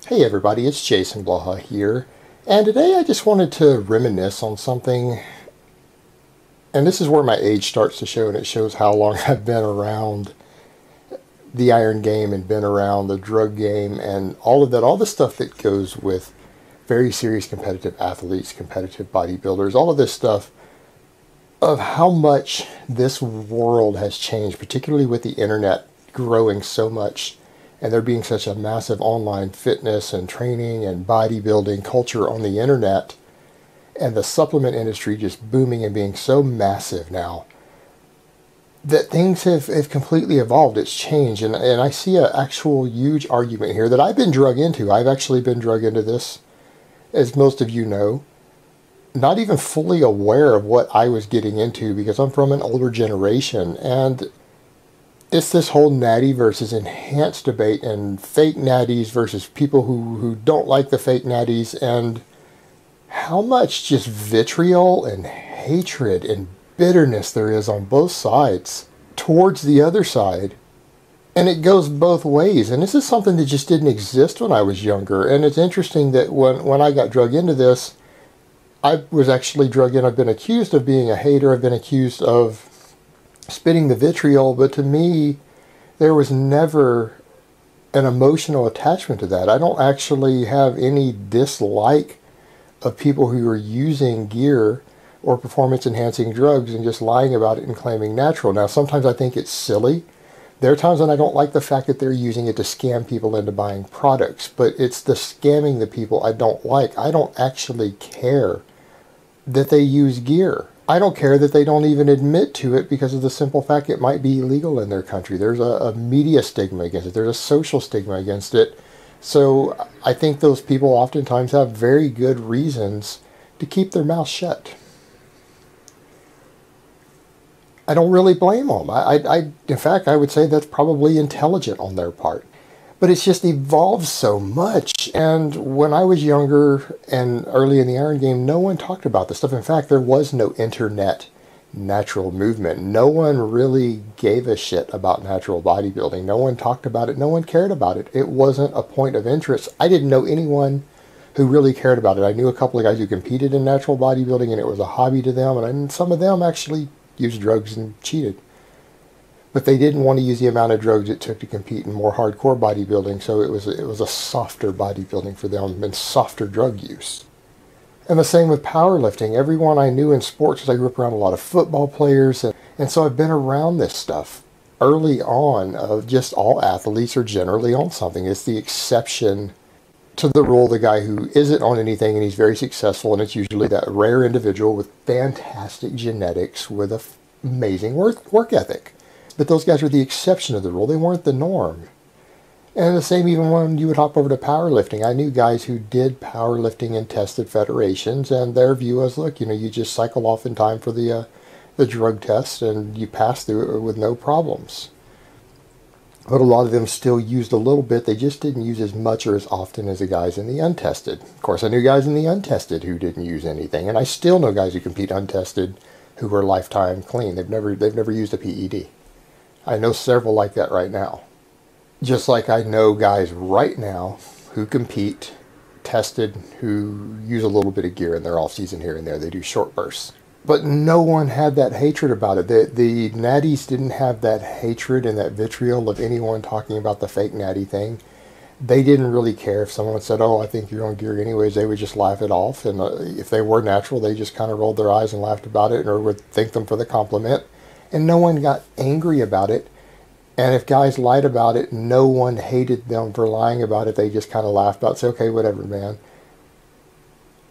Hey everybody, it's Jason Blaha here, and today I just wanted to reminisce on something, and this is where my age starts to show, and it shows how long I've been around the iron game and been around the drug game and all of that, all the stuff that goes with very serious competitive athletes, competitive bodybuilders, all of this stuff of how much this world has changed, particularly with the internet growing so much and there being such a massive online fitness and training and bodybuilding culture on the internet, and the supplement industry just booming and being so massive now, that things have completely evolved. It's changed. And I see an actual huge argument here that I've been drug into. I've actually been drug into this, as most of you know, not even fully aware of what I was getting into because I'm from an older generation. And it's this whole natty versus enhanced debate and fake natties versus people who don't like the fake natties, and how much just vitriol and hatred and bitterness there is on both sides towards the other side. And it goes both ways. And this is something that just didn't exist when I was younger. And it's interesting that when I got drug into this, I was actually drug in. I've been accused of being a hater. I've been accused of spitting the vitriol, but to me, there was never an emotional attachment to that. I don't actually have any dislike of people who are using gear or performance-enhancing drugs and just lying about it and claiming natural. Now, sometimes I think it's silly. There are times when I don't like the fact that they're using it to scam people into buying products, but it's the scamming the people I don't like. I don't actually care that they use gear. I don't care that they don't even admit to it because of the simple fact it might be illegal in their country. There's a media stigma against it. There's a social stigma against it. So I think those people oftentimes have very good reasons to keep their mouth shut. I don't really blame them. In fact, I would say that's probably intelligent on their part. But it's just evolved so much. And when I was younger and early in the iron game, no one talked about this stuff. In fact, there was no internet natural movement. No one really gave a shit about natural bodybuilding. No one talked about it. No one cared about it. It wasn't a point of interest. I didn't know anyone who really cared about it. I knew a couple of guys who competed in natural bodybuilding, and it was a hobby to them. And some of them actually used drugs and cheated. But they didn't want to use the amount of drugs it took to compete in more hardcore bodybuilding, so it was a softer bodybuilding for them and softer drug use. And the same with powerlifting. Everyone I knew in sports, because I grew up around a lot of football players, and so I've been around this stuff early on. Of just all athletes are generally on something. It's the exception to the rule, the guy who isn't on anything and he's very successful, and it's usually that rare individual with fantastic genetics with an amazing work ethic. But those guys were the exception of the rule. They weren't the norm. And the same even when you would hop over to powerlifting. I knew guys who did powerlifting in tested federations, and their view was, look, you just cycle off in time for the drug test, and you pass through it with no problems. But a lot of them still used a little bit. They just didn't use as much or as often as the guys in the untested. Of course, I knew guys in the untested who didn't use anything, and I still know guys who compete untested who were lifetime clean. They've never used a PED. I know several like that right now. Just like I know guys right now who compete, tested, who use a little bit of gear in their off-season here and there. They do short bursts. But no one had that hatred about it. The natties didn't have that hatred and that vitriol of anyone talking about the fake natty thing. They didn't really care if someone said, oh, I think you're on gear anyways. They would just laugh it off. And if they were natural, they just kind of rolled their eyes and laughed about it, or would thank them for the compliment. And no one got angry about it. And if guys lied about it, no one hated them for lying about it. They just kind of laughed about it, say, okay, whatever, man.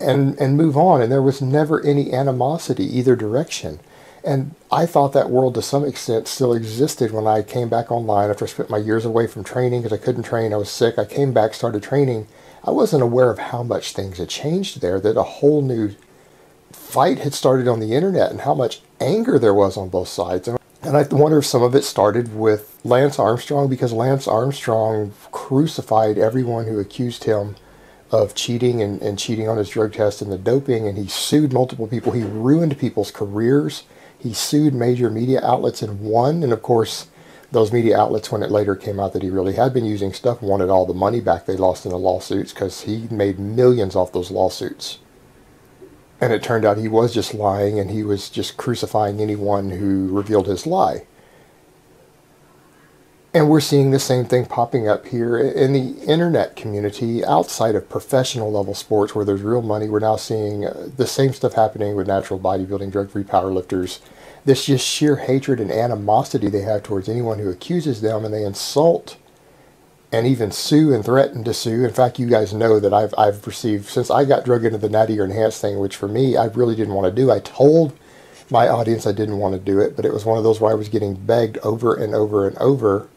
And move on. And there was never any animosity either direction. And I thought that world to some extent still existed when I came back online after I spent my years away from training because I couldn't train. I was sick. I came back, started training. I wasn't aware of how much things had changed there, that a whole new fight had started on the internet and how much anger there was on both sides. And I wonder if some of it started with Lance Armstrong, because Lance Armstrong crucified everyone who accused him of cheating and cheating on his drug test and the doping, and he sued multiple people. He ruined people's careers. He sued major media outlets and won. And of course, those media outlets, when it later came out that he really had been using stuff, wanted all the money back they lost in the lawsuits, because he made millions off those lawsuits. And it turned out he was just lying, and he was just crucifying anyone who revealed his lie. And we're seeing the same thing popping up here in the internet community outside of professional level sports where there's real money. We're now seeing the same stuff happening with natural bodybuilding, drug-free powerlifters. This just sheer hatred and animosity they have towards anyone who accuses them, and they insult and even sue and threaten to sue. In fact, you guys know that I've received, since I got drug into the Natty or Enhanced thing, which for me, I really didn't want to do. I told my audience I didn't want to do it, but it was one of those where I was getting begged over and over and over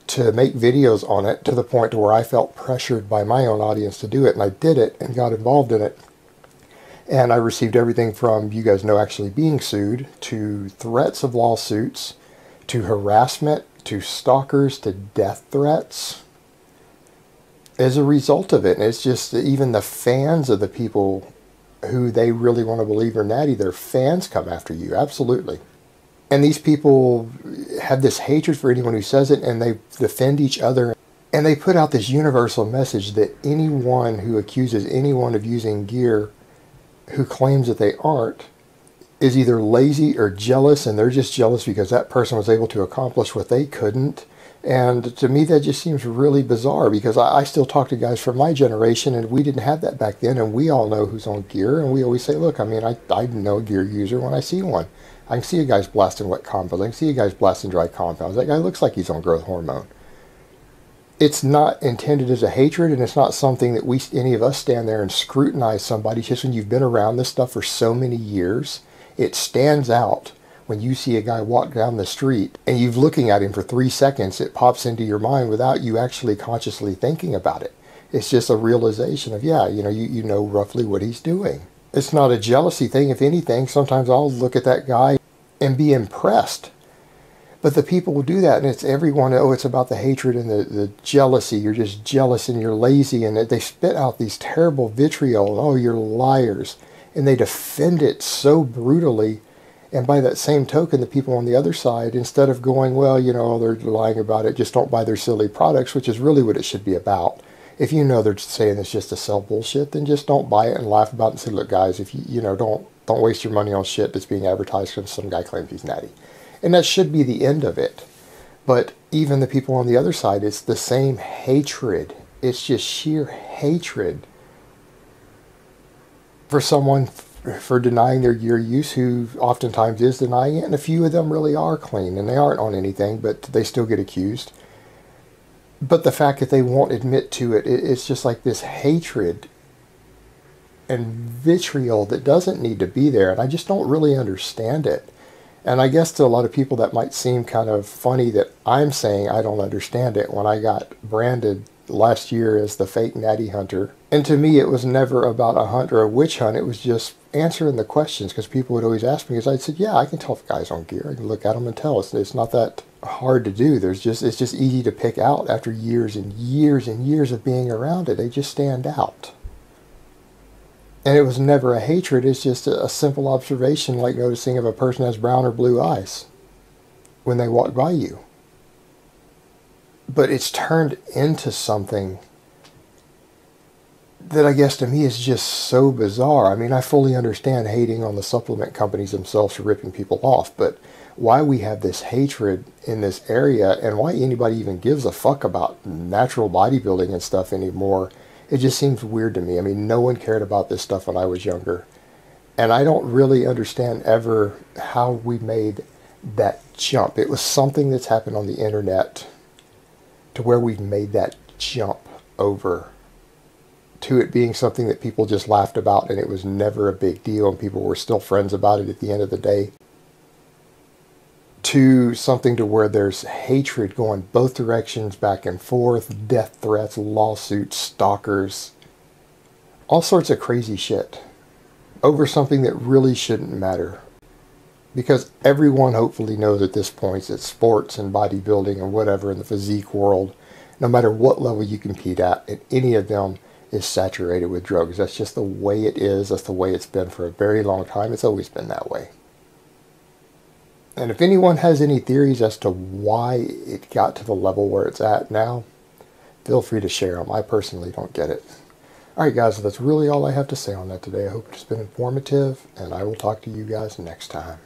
to make videos on it, to the point to where I felt pressured by my own audience to do it, and I did it and got involved in it. And I received everything from, you guys know, actually being sued, to threats of lawsuits, to harassment, to stalkers, to death threats as a result of it. And it's just even the fans of the people who they really want to believe are Natty, their fans come after you, absolutely. And these people have this hatred for anyone who says it, and they defend each other. And they put out this universal message that anyone who accuses anyone of using gear who claims that they aren't is either lazy or jealous, and they're just jealous because that person was able to accomplish what they couldn't. And to me, that just seems really bizarre, because I still talk to guys from my generation, and we didn't have that back then, and we all know who's on gear, and we always say, look, I mean, I know a gear user when I see one. I can see a guy's blasting wet compounds. I can see a guy's blasting dry compounds. That guy looks like he's on growth hormone. It's not intended as a hatred, and it's not something that any of us stand there and scrutinize somebody. It's just when you've been around this stuff for so many years, it stands out. When you see a guy walk down the street and you've looking at him for 3 seconds, it pops into your mind without you actually consciously thinking about it. It's just a realization of, yeah, you know roughly what he's doing. It's not a jealousy thing. If anything, sometimes I'll look at that guy and be impressed. But the people will do that, and it's everyone, oh, it's about the hatred and the jealousy. You're just jealous and you're lazy, and they spit out these terrible vitriol, oh, you're liars. And they defend it so brutally. And by that same token, the people on the other side, instead of going, well, they're lying about it, just don't buy their silly products, which is really what it should be about. If you know they're saying it's just to sell bullshit, then just don't buy it and laugh about it and say, look, guys, if don't waste your money on shit that's being advertised because some guy claims he's Natty. And that should be the end of it. But even the people on the other side, it's the same hatred. It's just sheer hatred for someone for denying their gear use, who oftentimes is denying it. And a few of them really are clean and they aren't on anything, but they still get accused. But the fact that they won't admit to it, it's just like this hatred and vitriol that doesn't need to be there. And I just don't really understand it. And I guess to a lot of people that might seem kind of funny that I'm saying I don't understand it, when I got branded last year as the fake Natty hunter. And to me, it was never about a hunt or a witch hunt. It was just answering the questions, because people would always ask me, because I said, yeah, I can tell if a guy's on gear. I can look at them and tell. It's not that hard to do. It's just easy to pick out after years and years and years of being around it. They just stand out. And it was never a hatred. It's just a simple observation, like noticing if a person has brown or blue eyes when they walk by you. But it's turned into something that I guess to me is just so bizarre. I mean, I fully understand hating on the supplement companies themselves for ripping people off, but why we have this hatred in this area, and why anybody even gives a fuck about natural bodybuilding and stuff anymore, it just seems weird to me. I mean, no one cared about this stuff when I was younger. And I don't really understand ever how we made that jump. It was something that's happened on the internet to where we've made that jump over to it being something that people just laughed about, and it was never a big deal, and people were still friends about it at the end of the day, to something to where there's hatred going both directions, back and forth, death threats, lawsuits, stalkers, all sorts of crazy shit over something that really shouldn't matter. Because everyone hopefully knows at this point that sports and bodybuilding and whatever in the physique world, no matter what level you compete at, and any of them is saturated with drugs. That's just the way it is. That's the way it's been for a very long time. It's always been that way. And if anyone has any theories as to why it got to the level where it's at now, feel free to share them. I personally don't get it. Alright guys, so that's really all I have to say on that today. I hope it's been informative, and I will talk to you guys next time.